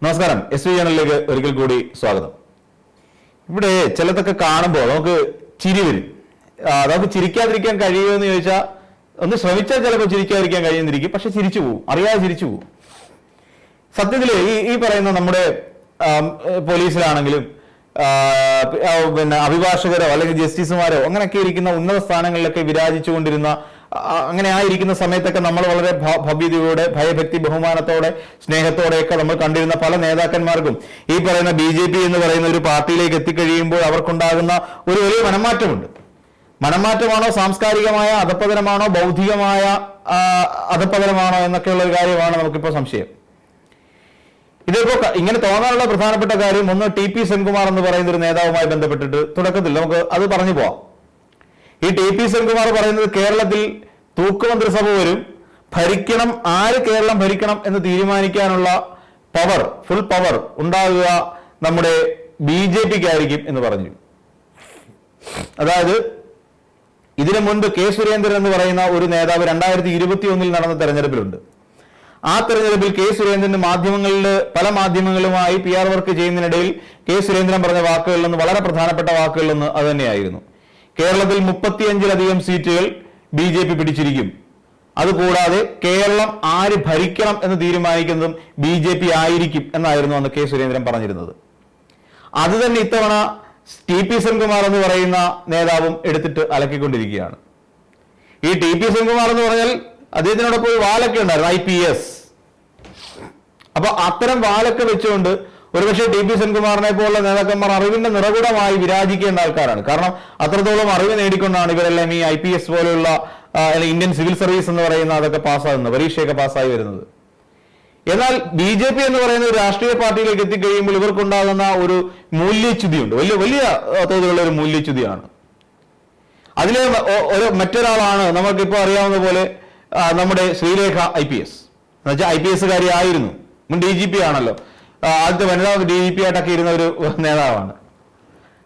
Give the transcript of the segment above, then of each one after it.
നമസ്കാരം. SV ചാനലിലേക്ക് ഒരിക്കൽ കൂടി സ്വാഗതം. ഇവിടെ ചിലതൊക്കെ കാണുമ്പോൾ നമുക്ക് ചിരി വരും. നമുക്ക് ചിരിക്കാതിരിക്കാൻ കഴിയുമെന്ന് ചോദിച്ചാൽ ഒന്ന് ശ്രമിച്ചാൽ ചിലപ്പോൾ ചിരിക്കാതിരിക്കാൻ കഴിയുന്നിരിക്കും, പക്ഷെ ചിരിച്ചു പോകും, അറിയാതെ ചിരിച്ചു പോകും. സത്യത്തിൽ ഈ പറയുന്ന നമ്മുടെ പോലീസിലാണെങ്കിലും പിന്നെ അഭിഭാഷകരോ അല്ലെങ്കിൽ ജസ്റ്റിസുമാരോ അങ്ങനെയൊക്കെ ഇരിക്കുന്ന ഉന്നത സ്ഥാനങ്ങളിലൊക്കെ വിരാജിച്ചുകൊണ്ടിരുന്ന അങ്ങനെ ആയിരിക്കുന്ന സമയത്തൊക്കെ നമ്മൾ വളരെ ഭവ്യതയോടെ ഭയഭക്തി ബഹുമാനത്തോടെ സ്നേഹത്തോടെയൊക്കെ നമ്മൾ കണ്ടിരുന്ന പല നേതാക്കന്മാർക്കും ഈ പറയുന്ന BJP എന്ന് പറയുന്ന ഒരു പാർട്ടിയിലേക്ക് എത്തിക്കഴിയുമ്പോൾ അവർക്കുണ്ടാകുന്ന ഒരു വലിയ മനംമാറ്റമുണ്ട്. മനംമാറ്റമാണോ, സാംസ്കാരികമായ അധപ്പതനമാണോ, ബൗദ്ധികമായ അധപ്പതനമാണോ എന്നൊക്കെയുള്ള ഒരു കാര്യമാണ് നമുക്കിപ്പോൾ സംശയം. ഇതിപ്പോ ഇങ്ങനെ തോന്നാനുള്ള പ്രധാനപ്പെട്ട കാര്യം ഒന്ന് TP സെൻകുമാർ എന്ന് പറയുന്ന ഒരു നേതാവുമായി ബന്ധപ്പെട്ടിട്ട് തുടക്കത്തിൽ നമുക്ക് അത് പറഞ്ഞു പോവാം. ഈ TP സെൻകുമാർ പറയുന്നത് കേരളത്തിൽ തൂക്കുമന്ത്രിസഭ വരും, ഭരിക്കണം, ആര് കേരളം ഭരിക്കണം എന്ന് തീരുമാനിക്കാനുള്ള പവർ, ഫുൾ പവർ ഉണ്ടാകുക നമ്മുടെ BJPക്കായിരിക്കും എന്ന് പറഞ്ഞു. അതായത് ഇതിനു മുൻപ് K. സുരേന്ദ്രൻ എന്ന് പറയുന്ന ഒരു നേതാവ് 2021 നടന്ന തെരഞ്ഞെടുപ്പിലുണ്ട്. ആ തെരഞ്ഞെടുപ്പിൽ K. സുരേന്ദ്രന്റെ പല മാധ്യമങ്ങളുമായി PR വർക്ക് ചെയ്യുന്നതിനിടയിൽ K. സുരേന്ദ്രൻ പറഞ്ഞ വാക്കുകളിലൊന്ന്, വളരെ പ്രധാനപ്പെട്ട വാക്കുകളിലൊന്ന് അത് തന്നെയായിരുന്നു. കേരളത്തിൽ 35-ലധികം സീറ്റുകൾ BJP പിടിച്ചിരിക്കും, അതുകൂടാതെ കേരളം ആര് ഭരിക്കണം എന്ന് തീരുമാനിക്കുന്നതും BJP ആയിരിക്കും എന്നായിരുന്നു അന്ന് K. സുരേന്ദ്രൻ പറഞ്ഞിരുന്നത്. അത് തന്നെ ഇത്തവണ TP സെൻകുമാർ എന്ന് പറയുന്ന നേതാവും എടുത്തിട്ട് അലക്കിക്കൊണ്ടിരിക്കുകയാണ്. ഈ TP സെൻകുമാർ എന്ന് പറഞ്ഞാൽ അദ്ദേഹത്തിനോടൊപ്പം ഒരു വാലൊക്കെ ഉണ്ടായിരുന്നു, IPS. അപ്പൊ അത്തരം വാലൊക്കെ വെച്ചുകൊണ്ട് ഒരുപക്ഷെ TP സെൻകുമാറിനെ പോലുള്ള നേതാക്കന്മാർ അറിവിന്റെ നിറകുടമായി വിരാജിക്കേണ്ട ആൾക്കാരാണ്. കാരണം അത്രത്തോളം അറിവ് നേടിക്കൊണ്ടാണ് ഇവരെല്ലാം ഈ IPS പോലെയുള്ള ഇന്ത്യൻ സിവിൽ സർവീസ് എന്ന് പറയുന്ന അതൊക്കെ പാസ്സാകുന്നത്, പരീക്ഷയൊക്കെ പാസ്സായി വരുന്നത്. എന്നാൽ BJP എന്ന് പറയുന്ന ഒരു രാഷ്ട്രീയ പാർട്ടിയിലേക്ക് എത്തിക്കഴിയുമ്പോൾ ഇവർക്കുണ്ടാകുന്ന ഒരു മൂല്യച്യുതിയുണ്ട്, വലിയ തോതിലുള്ള ഒരു മൂല്യച്യുതിയാണ്. അതിലെ മറ്റൊരാളാണ് നമുക്കിപ്പോൾ അറിയാവുന്ന പോലെ നമ്മുടെ ശ്രീലേഖ IPS. എന്നുവെച്ചാൽ IPS കാരി ആയിരുന്നു, മുൻ DGP ആണല്ലോ, ആദ്യത്തെ വനിതാ DGP ആയിട്ടൊക്കെ ഇരുന്ന ഒരു നേതാവാണ്,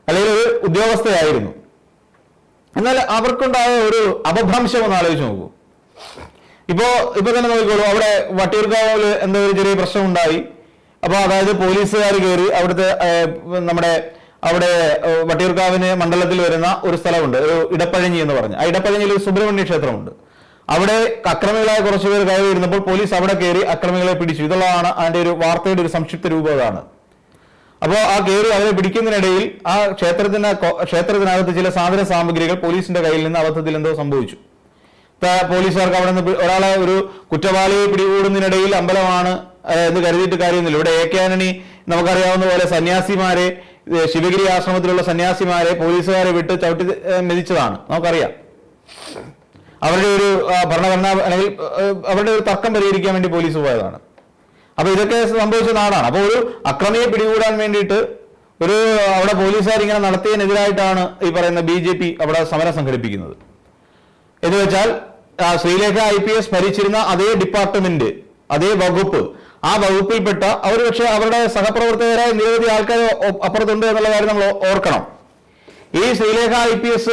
അല്ലെങ്കിൽ ഒരു ഉദ്യോഗസ്ഥയായിരുന്നു. എന്നാൽ അവർക്കുണ്ടായ ഒരു അപഭ്രംശം ഒന്ന് ആലോചിച്ച് നോക്കൂ. ഇപ്പൊ തന്നെ നോക്കിക്കോളൂ, അവിടെ വട്ടിയൂർക്കാവില് എന്തോ ഒരു ചെറിയ പ്രശ്നം ഉണ്ടായി. അപ്പൊ അതായത് പോലീസുകാർ കയറി അവിടെ വട്ടിയൂർക്കാവിന് മണ്ഡലത്തിൽ വരുന്ന ഒരു സ്ഥലമുണ്ട്, ഒരു ഇടപ്പഴഞ്ഞി എന്ന് പറഞ്ഞ. ആ ഇടപ്പഴഞ്ഞിയിൽ ഒരു സുബ്രഹ്മണ്യ ക്ഷേത്രമുണ്ട്. അവിടെ അക്രമികളായ കുറച്ചുപേർ കയറി വരുന്നപ്പോൾ പോലീസ് അവിടെ കയറി അക്രമികളെ പിടിച്ചു. ഇതുള്ളതാണ് അതിന്റെ ഒരു വാർത്തയുടെ ഒരു സംക്ഷിപ്ത രൂപം അതാണ്. അപ്പോൾ ആ കയറി അവരെ പിടിക്കുന്നതിനിടയിൽ ആ ക്ഷേത്രത്തിനകത്ത് ചില സാധന സാമഗ്രികൾ പോലീസിന്റെ കയ്യിൽ നിന്ന് അബദ്ധത്തിൽ എന്തോ സംഭവിച്ചു. പോലീസുകാർക്ക് അവിടെ നിന്ന് ഒരാളെ, ഒരു കുറ്റവാളിയെ പിടികൂടുന്നതിനിടയിൽ അമ്പലമാണ് എന്ന് കരുതിയിട്ട് കാര്യമൊന്നുമില്ല. ഇവിടെ AK ആന്റണി നമുക്കറിയാവുന്ന പോലെ സന്യാസിമാരെ, ശിവഗിരി ആശ്രമത്തിലുള്ള സന്യാസിമാരെ പോലീസുകാരെ വിട്ട് ചവിട്ടി മെതിച്ചതാണ്, നമുക്കറിയാം. അവരുടെ ഒരു ഭരണഘടന അല്ലെങ്കിൽ അവരുടെ ഒരു തർക്കം പരിഹരിക്കാൻ വേണ്ടി പോലീസ് പോയതാണ്. അപ്പൊ ഇതൊക്കെ സംഭവിച്ച നാടാണ്. അപ്പൊ ഒരു അക്രമിയെ പിടികൂടാൻ വേണ്ടിയിട്ട് അവിടെ പോലീസുകാർ ഇങ്ങനെ നടത്തിയതിനെതിരായിട്ടാണ് ഈ പറയുന്ന BJP അവിടെ സമരം സംഘടിപ്പിക്കുന്നത്. എന്ന് വെച്ചാൽ ശ്രീലേഖ IPS ഭരിച്ചിരുന്ന അതേ ഡിപ്പാർട്ട്മെന്റ്, അതേ വകുപ്പ്, ആ വകുപ്പിൽപ്പെട്ട അവർ, പക്ഷെ അവരുടെ സഹപ്രവർത്തകരായ നിരവധി ആൾക്കാർ അപ്പുറത്തുണ്ട് എന്നുള്ള കാര്യം നമ്മൾ ഓർക്കണം. ഈ ശ്രീലേഖ IPS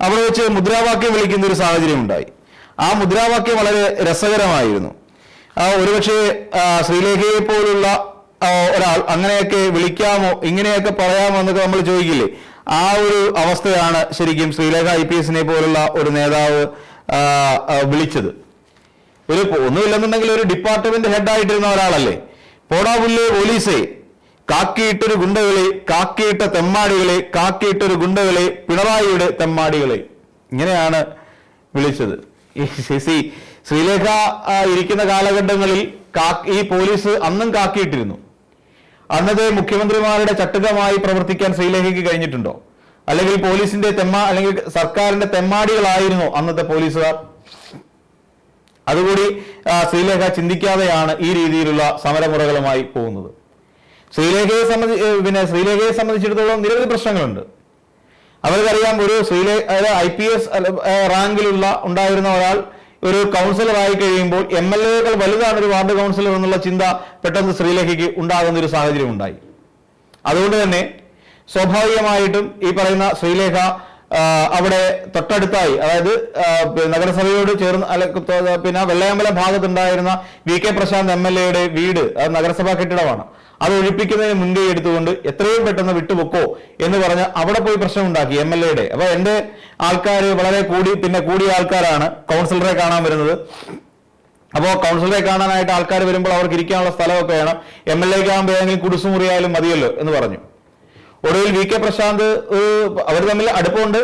അവിടെ വെച്ച് മുദ്രാവാക്യം വിളിക്കുന്ന ഒരു സാഹചര്യം ഉണ്ടായി. ആ മുദ്രാവാക്യം വളരെ രസകരമായിരുന്നു. ഒരുപക്ഷെ ശ്രീലേഖയെ പോലുള്ള ഒരാൾ അങ്ങനെയൊക്കെ വിളിക്കാമോ, ഇങ്ങനെയൊക്കെ പറയാമോ എന്നൊക്കെ നമ്മൾ ചോദിക്കില്ലേ, ആ ഒരു അവസ്ഥയാണ് ശരിക്കും ശ്രീലേഖ IPSനെ പോലുള്ള ഒരു നേതാവ് വിളിച്ചത്. ഒന്നുമില്ലെന്നുണ്ടെങ്കിൽ ഒരു ഡിപ്പാർട്ട്മെന്റ് ഹെഡായിട്ടിരുന്ന ഒരാളല്ലേ, പോടാ പുല്ലേ പോലീസേ, കാക്കിയിട്ടൊരു ഗുണ്ടകളെ, കാക്കിയിട്ട തെമ്മാടികളെ, കാക്കിയിട്ടൊരു ഗുണ്ടകളെ, പിണറായിയുടെ തെമ്മാടികളെ, ഇങ്ങനെയാണ് വിളിച്ചത്. ശ്രീലേഖ ഇരിക്കുന്ന കാലഘട്ടങ്ങളിൽ ഈ പോലീസ് അന്നും കാക്കിയിട്ടിരുന്നു. അന്നത്തെ മുഖ്യമന്ത്രിമാരുടെ ചട്ടുകമായി പ്രവർത്തിക്കാൻ ശ്രീലേഖയ്ക്ക് കഴിഞ്ഞിട്ടുണ്ടോ? അല്ലെങ്കിൽ പോലീസിന്റെ അല്ലെങ്കിൽ സർക്കാരിന്റെ തെമ്മാടികളായിരുന്നോ അന്നത്തെ പോലീസുകാർ? അതുകൂടി ശ്രീലേഖ ചിന്തിക്കാതെയാണ് ഈ രീതിയിലുള്ള സമരമുറകളുമായി പോകുന്നത്. ശ്രീലേഖയെ സംബന്ധിച്ചിടത്തോളം നിരവധി പ്രശ്നങ്ങളുണ്ട്. അവർക്കറിയാം, ഒരു IPS റാങ്കിലുള്ള ഉണ്ടായിരുന്ന ഒരാൾ ഒരു കൗൺസിലർ ആയി കഴിയുമ്പോൾ MLA-കൾ വലുതാണ് ഒരു വാർഡ് കൗൺസിലർ എന്നുള്ള ചിന്ത പെട്ടെന്ന് ശ്രീലേഖയ്ക്ക് ഉണ്ടാകുന്ന ഒരു സാഹചര്യം ഉണ്ടായി. അതുകൊണ്ട് തന്നെ സ്വാഭാവികമായിട്ടും ഈ പറയുന്ന ശ്രീലേഖ അവിടെ തൊട്ടടുത്തായി, അതായത് നഗരസഭയോട് ചേർന്ന് പിന്നെ വെള്ളയമ്പലം ഭാഗത്തുണ്ടായിരുന്ന VK പ്രശാന്ത് MLA-യുടെ വീട്, അത് നഗരസഭാ കെട്ടിടമാണ്. അത് ഒഴിപ്പിക്കുന്നതിന് മുൻകൈ എടുത്തുകൊണ്ട് എത്രയും പെട്ടെന്ന് വിട്ടുപൊക്കോ എന്ന് പറഞ്ഞ് അവിടെ പോയി പ്രശ്നമുണ്ടാക്കി MLA-യുടെ. അപ്പൊ എന്റെ ആൾക്കാർ വളരെ കൂടിയ ആൾക്കാരാണ് കൗൺസിലറെ കാണാൻ വരുന്നത്. അപ്പോൾ കൗൺസിലറെ കാണാനായിട്ട് ആൾക്കാർ വരുമ്പോൾ അവർക്ക് ഇരിക്കാനുള്ള സ്ഥലമൊക്കെ വേണം. MLA-ക്ക് ആകുമ്പോൾ ഏതെങ്കിലും കുടിസുമുറിയായാലും മതിയല്ലോ എന്ന് പറഞ്ഞു. ഒടുവിൽ VK പ്രശാന്ത്, അവർ തമ്മിൽ അടുപ്പമുണ്ട്.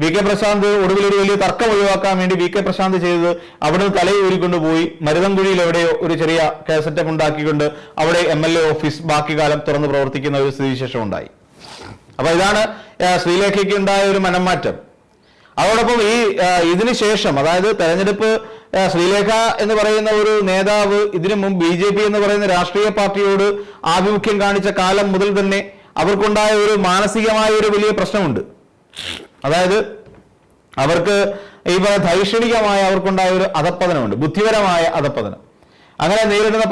VK പ്രശാന്ത് ഒടുവിൽ ഒരു വലിയ തർക്കം ഒഴിവാക്കാൻ വേണ്ടി VK പ്രശാന്ത് ചെയ്തത് അവിടുന്ന് തലയൂരിക്കൊണ്ട് പോയി മരുതൻകുഴിയിൽ എവിടെയോ ഒരു ചെറിയ സെറ്റപ്പ് ഉണ്ടാക്കിക്കൊണ്ട് അവിടെ MLA ഓഫീസ് ബാക്കി കാലം തുറന്ന് പ്രവർത്തിക്കുന്ന ഒരു സ്ഥിതിവിശേഷം ഉണ്ടായി. അപ്പൊ ഇതാണ് ശ്രീലേഖയ്ക്ക് ഉണ്ടായ ഒരു മനംമാറ്റം. അതോടൊപ്പം ഇതിനു ശേഷം, അതായത് തെരഞ്ഞെടുപ്പ്, ശ്രീലേഖ എന്ന് പറയുന്ന ഒരു നേതാവ് ഇതിനു മുമ്പ് BJP എന്ന് പറയുന്ന രാഷ്ട്രീയ പാർട്ടിയോട് ആഭിമുഖ്യം കാണിച്ച കാലം മുതൽ തന്നെ അവർക്കുണ്ടായ ഒരു മാനസികമായ ഒരു വലിയ പ്രശ്നമുണ്ട്. അതായത് അവർക്ക് ഈ പറയുന്ന ധൈഷണികമായ അവർക്കുണ്ടായ ഒരു അധപ്പതനമുണ്ട്, ബുദ്ധിപരമായ അധപ്പതനം. അങ്ങനെ നേരിടുന്ന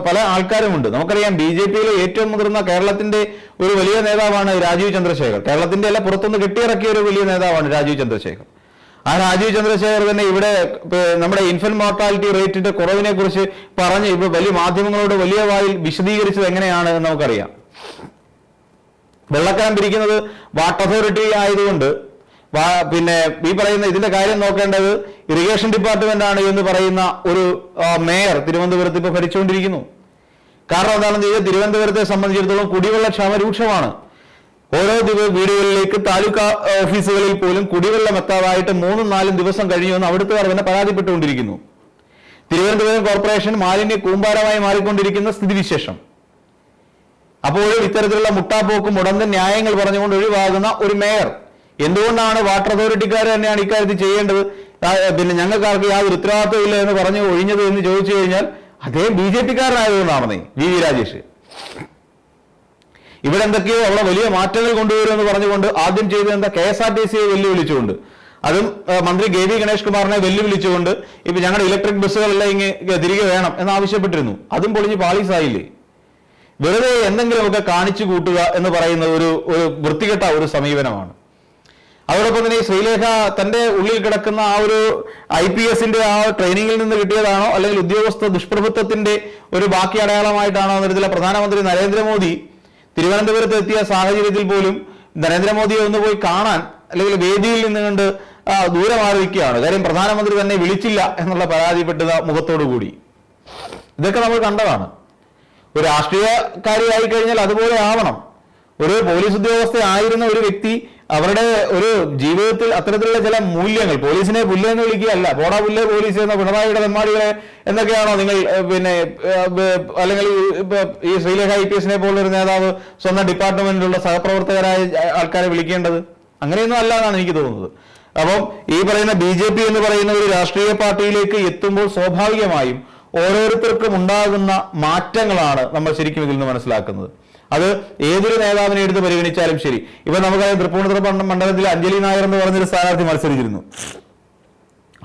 പല ആൾക്കാരുമുണ്ട്. നമുക്കറിയാം BJP-യിലെ ഏറ്റവും മുതിർന്ന കേരളത്തിന്റെ ഒരു വലിയ നേതാവാണ് രാജീവ് ചന്ദ്രശേഖർ. കേരളത്തിന്റെ അല്ല, പുറത്തുനിന്ന് കെട്ടിയിറക്കിയ ഒരു വലിയ നേതാവാണ് രാജീവ് ചന്ദ്രശേഖർ. ആ രാജീവ് ചന്ദ്രശേഖർ തന്നെ ഇവിടെ നമ്മുടെ ഇൻഫന്റ് മോർട്ടാലിറ്റി റേറ്റിന്റെ കുറവിനെ കുറിച്ച് പറഞ്ഞ് ഇപ്പൊ വലിയ മാധ്യമങ്ങളോട് വലിയ വായിൽ വിശദീകരിച്ചത് എങ്ങനെയാണ് എന്ന് നമുക്കറിയാം. വെള്ളക്കരം പിരിക്കുന്നത് വാട്ടർ അതോറിറ്റി ആയതുകൊണ്ട് പിന്നെ ഈ പറയുന്ന ഇതിന്റെ കാര്യം നോക്കേണ്ടത് ഇറിഗേഷൻ ഡിപ്പാർട്ട്മെന്റ് ആണ് എന്ന് പറയുന്ന ഒരു മേയർ തിരുവനന്തപുരത്ത് ഇപ്പൊ ഭരിച്ചുകൊണ്ടിരിക്കുന്നു. കാരണം എന്താണെന്ന് ചോദിച്ചാൽ തിരുവനന്തപുരത്തെ സംബന്ധിച്ചിടത്തോളം കുടിവെള്ള ക്ഷാമം രൂക്ഷമാണ്. ഓരോ വീടുകളിലേക്ക് താലൂക്ക് ഓഫീസുകളിൽ പോലും കുടിവെള്ളം എത്താതായിട്ട് 3-4 ദിവസം കഴിഞ്ഞുവെന്ന് അവിടുത്തുകാർ തന്നെ പരാതിപ്പെട്ടുകൊണ്ടിരിക്കുന്നു. തിരുവനന്തപുരം കോർപ്പറേഷൻ മാലിന്യ കൂമ്പാരമായി മാറിക്കൊണ്ടിരിക്കുന്ന സ്ഥിതിവിശേഷം. അപ്പോഴും ഇത്തരത്തിലുള്ള മുട്ടാപ്പോക്കും മുടന്തൻ ന്യായങ്ങൾ പറഞ്ഞുകൊണ്ട് ഒഴിവാകുന്ന ഒരു മേയർ. എന്തുകൊണ്ടാണ് വാട്ടർ അതോറിറ്റിക്കാർ തന്നെയാണ് ഇക്കാര്യത്തിൽ ചെയ്യേണ്ടത്, പിന്നെ ഞങ്ങൾക്കാർക്ക് യാതൊരു ഉത്തരവാദിത്വം ഇല്ല എന്ന് പറഞ്ഞു ഒഴിഞ്ഞത് എന്ന് ചോദിച്ചു കഴിഞ്ഞാൽ അദ്ദേഹം BJP-കാരനായതുകൊണ്ടാണെന്നേ VV രാജേഷ്. ഇവിടെ എന്തൊക്കെയോ അവിടെ വലിയ മാറ്റങ്ങൾ കൊണ്ടുവരുമെന്ന് പറഞ്ഞുകൊണ്ട് ആദ്യം ചെയ്തത് എന്താ, KSRTC-യെ വെല്ലുവിളിച്ചുകൊണ്ട്, അതും മന്ത്രി KB ഗണേഷ് കുമാറിനെ വെല്ലുവിളിച്ചുകൊണ്ട് ഇപ്പൊ ഞങ്ങളുടെ ഇലക്ട്രിക് ബസ്സുകളെല്ലാം ഇങ്ങനെ തിരികെ വേണം എന്നാവശ്യപ്പെട്ടിരുന്നു. അതും പൊളിഞ്ഞ് പാളീസായില്ലേ. വെറുതെ എന്തെങ്കിലുമൊക്കെ കാണിച്ചു കൂട്ടുക എന്ന് പറയുന്ന ഒരു വൃത്തികെട്ട ഒരു സമീപനമാണ്. അതോടൊപ്പം തന്നെ ശ്രീലേഖ തന്റെ ഉള്ളിൽ കിടക്കുന്ന ആ ഒരു IPS-ന്റെ ആ ട്രെയിനിങ്ങിൽ നിന്ന് കിട്ടിയതാണോ അല്ലെങ്കിൽ ഉദ്യോഗസ്ഥ ദുഷ്പ്രഭുത്വത്തിന്റെ ഒരു ബാക്കി അടയാളമായിട്ടാണോ എന്നതിൽ പ്രധാനമന്ത്രി നരേന്ദ്രമോദി തിരുവനന്തപുരത്ത് എത്തിയ സാഹചര്യത്തിൽ പോലും നരേന്ദ്രമോദിയെ ഒന്ന് പോയി കാണാൻ അല്ലെങ്കിൽ വേദിയിൽ നിന്നുകൊണ്ട് ദൂരെ മാറിയിരിക്കുകയാണ്. കാര്യം പ്രധാനമന്ത്രി തന്നെ വിളിച്ചില്ല എന്നുള്ള പരാതിപ്പെട്ട മുഖത്തോടു കൂടി. ഇതൊക്കെ നമ്മൾ കണ്ടതാണ്. ഒരു രാഷ്ട്രീയക്കാരിയായി കഴിഞ്ഞാൽ അതുപോലെ ആവണം. ഒരു പോലീസ് ഉദ്യോഗസ്ഥ ആയിരുന്ന ഒരു വ്യക്തി അവരുടെ ഒരു ജീവിതത്തിൽ അത്തരത്തിലുള്ള ചില മൂല്യങ്ങൾ, പോലീസിനെ പുല്ലെന്ന് വിളിക്കുകയല്ല, പോടാ പുല്ലേ പോലീസ് എന്ന പിണറായിയുടെ തെമ്മാടികളെ എന്നൊക്കെയാണോ നിങ്ങൾ പിന്നെ അല്ലെങ്കിൽ ഈ ശ്രീലേഖ IPS-നെ പോലൊരു നേതാവ് സ്വന്തം ഡിപ്പാർട്ട്മെന്റിലുള്ള സഹപ്രവർത്തകരായ ആൾക്കാരെ വിളിക്കേണ്ടത്? അങ്ങനെയൊന്നും അല്ല എന്നാണ് എനിക്ക് തോന്നുന്നത്. അപ്പം ഈ പറയുന്ന BJP എന്ന് പറയുന്ന ഒരു രാഷ്ട്രീയ പാർട്ടിയിലേക്ക് എത്തുമ്പോൾ സ്വാഭാവികമായും ഓരോരുത്തർക്കും ഉണ്ടാകുന്ന മാറ്റങ്ങളാണ് നമ്മൾ ശരിക്കും ഇതിൽ നിന്ന് മനസ്സിലാക്കുന്നത്. അത് ഏതൊരു നേതാവിനെ എടുത്ത് പരിഗണിച്ചാലും ശരി. ഇപ്പൊ നമുക്കറിയാം തൃപ്പൂണിത്തുറ മണ്ഡലത്തിൽ അഞ്ജലി നായർ എന്ന് പറഞ്ഞൊരു സ്ഥാനാർത്ഥി മത്സരിച്ചിരുന്നു.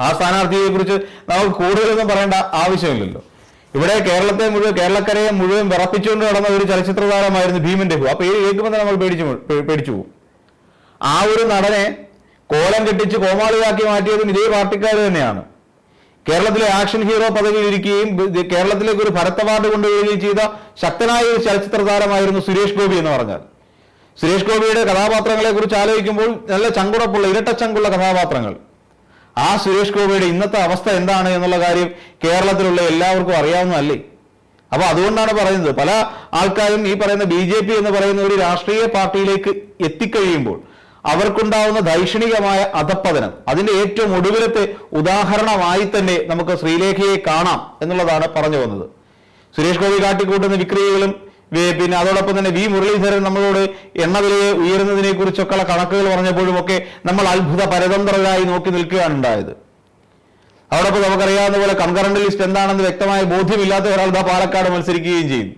ആ സ്ഥാനാർത്ഥിയെ കുറിച്ച് നമുക്ക് കൂടുതലൊന്നും പറയേണ്ട ആവശ്യമില്ലല്ലോ. ഇവിടെ കേരളക്കരയെ മുഴുവൻ വിറപ്പിച്ചുകൊണ്ട് നടന്ന ഒരു ചലച്ചിത്ര താരമായിരുന്നു ഭീമൻ രഘു. ആ പേര് കേൾക്കുമ്പോൾ തന്നെ നമ്മൾ പേടിച്ചു പോകും. ആ ഒരു നടനെ കോലം കെട്ടിച്ച് കോമാളിയാക്കി മാറ്റിയതും ഇതേ പാർട്ടിക്കാർ തന്നെയാണ്. കേരളത്തിലെ ആക്ഷൻ ഹീറോ പദവിയിൽ ഇരിക്കുകയും കേരളത്തിലേക്ക് ഒരു ഭരത് അവാർഡ് കൊണ്ടുവരികയും ചെയ്ത ശക്തനായ ഒരു ചലച്ചിത്ര താരമായിരുന്നു സുരേഷ് ഗോപി എന്ന് പറഞ്ഞാൽ. സുരേഷ് ഗോപിയുടെ കഥാപാത്രങ്ങളെ കുറിച്ച് ആലോചിക്കുമ്പോൾ നല്ല ചങ്കുറപ്പുള്ള ഇരട്ടച്ചങ്കുള്ള കഥാപാത്രങ്ങൾ. ആ സുരേഷ് ഗോപിയുടെ ഇന്നത്തെ അവസ്ഥ എന്താണ് എന്നുള്ള കാര്യം കേരളത്തിലുള്ള എല്ലാവർക്കും അറിയാവുന്നതല്ലേ. അപ്പൊ അതുകൊണ്ടാണ് പറയുന്നത്, പല ആൾക്കാരും ഈ പറയുന്ന BJP എന്ന് പറയുന്ന ഒരു രാഷ്ട്രീയ പാർട്ടിയിലേക്ക് എത്തിക്കഴിയുമ്പോൾ അവർക്കുണ്ടാവുന്ന ധൈഷണികമായ അധപ്പതനം, അതിന്റെ ഏറ്റവും ഒടുവിലത്തെ ഉദാഹരണമായി തന്നെ നമുക്ക് ശ്രീലേഖയെ കാണാം എന്നുള്ളതാണ് പറഞ്ഞു വന്നത്. സുരേഷ് ഗോപി കാട്ടിക്കൂട്ടുന്ന വിക്രിയകളും പിന്നെ അതോടൊപ്പം തന്നെ V മുരളീധരൻ നമ്മളോട് എണ്ണവിലയെ ഉയരുന്നതിനെ കുറിച്ചൊക്കെയുള്ള കണക്കുകൾ പറഞ്ഞപ്പോഴും ഒക്കെ നമ്മൾ അത്ഭുത പരതന്ത്രരായി നോക്കി നിൽക്കുകയാണ് ഉണ്ടായത്. അതോടൊപ്പം നമുക്കറിയാവുന്ന പോലെ കൺകറന്റ് ലിസ്റ്റ് എന്താണെന്ന് വ്യക്തമായ ബോധ്യമില്ലാത്ത ഒരാൾ പാലക്കാട് മത്സരിക്കുകയും ചെയ്യും.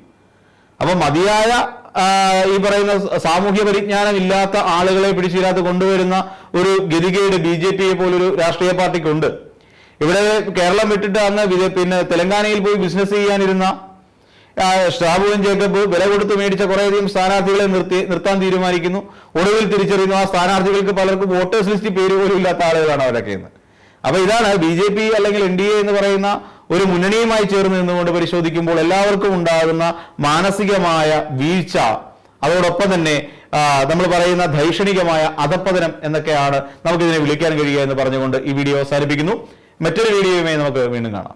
അപ്പൊ മതിയായ ഈ പറയുന്ന സാമൂഹ്യ പരിജ്ഞാനം ഇല്ലാത്ത ആളുകളെ പിടിച്ചില്ലാത്ത കൊണ്ടുവരുന്ന ഒരു ഗതികേട് BJP-യെ പോലൊരു രാഷ്ട്രീയ പാർട്ടിക്കുണ്ട്. ഇവിടെ കേരളം വിട്ടിട്ട് അന്ന് പിന്നെ തെലങ്കാനയിൽ പോയി ബിസിനസ് ചെയ്യാനിരുന്ന ഷാബുവിൻ ജേക്കബ് വില കൊടുത്ത് മേടിച്ച കുറേയധികം സ്ഥാനാർത്ഥികളെ നിർത്താൻ തീരുമാനിക്കുന്നു. ഒടുവിൽ തിരിച്ചറിയുന്നു ആ സ്ഥാനാർത്ഥികൾക്ക് പലർക്കും വോട്ടേഴ്സ് ലിസ്റ്റ് പേര് പോലും ഇല്ലാത്ത ആളുകളാണ് അവരൊക്കെ എന്ന്. അപ്പൊ ഇതാണ് BJP അല്ലെങ്കിൽ NDA എന്ന് പറയുന്ന ഒരു മുന്നണിയുമായി ചേർന്ന് നിന്നുകൊണ്ട് പരിശോധിക്കുമ്പോൾ എല്ലാവർക്കും ഉണ്ടാകുന്ന മാനസികമായ വീഴ്ച, അതോടൊപ്പം തന്നെ നമ്മൾ പറയുന്ന ധൈഷണികമായ അധപ്പതനം എന്നൊക്കെയാണ് നമുക്കിതിനെ വിളിക്കാൻ കഴിയുക എന്ന് പറഞ്ഞുകൊണ്ട് ഈ വീഡിയോ അവസാനിപ്പിക്കുന്നു. മറ്റൊരു വീഡിയോയുമായി നമുക്ക് വീണ്ടും കാണാം.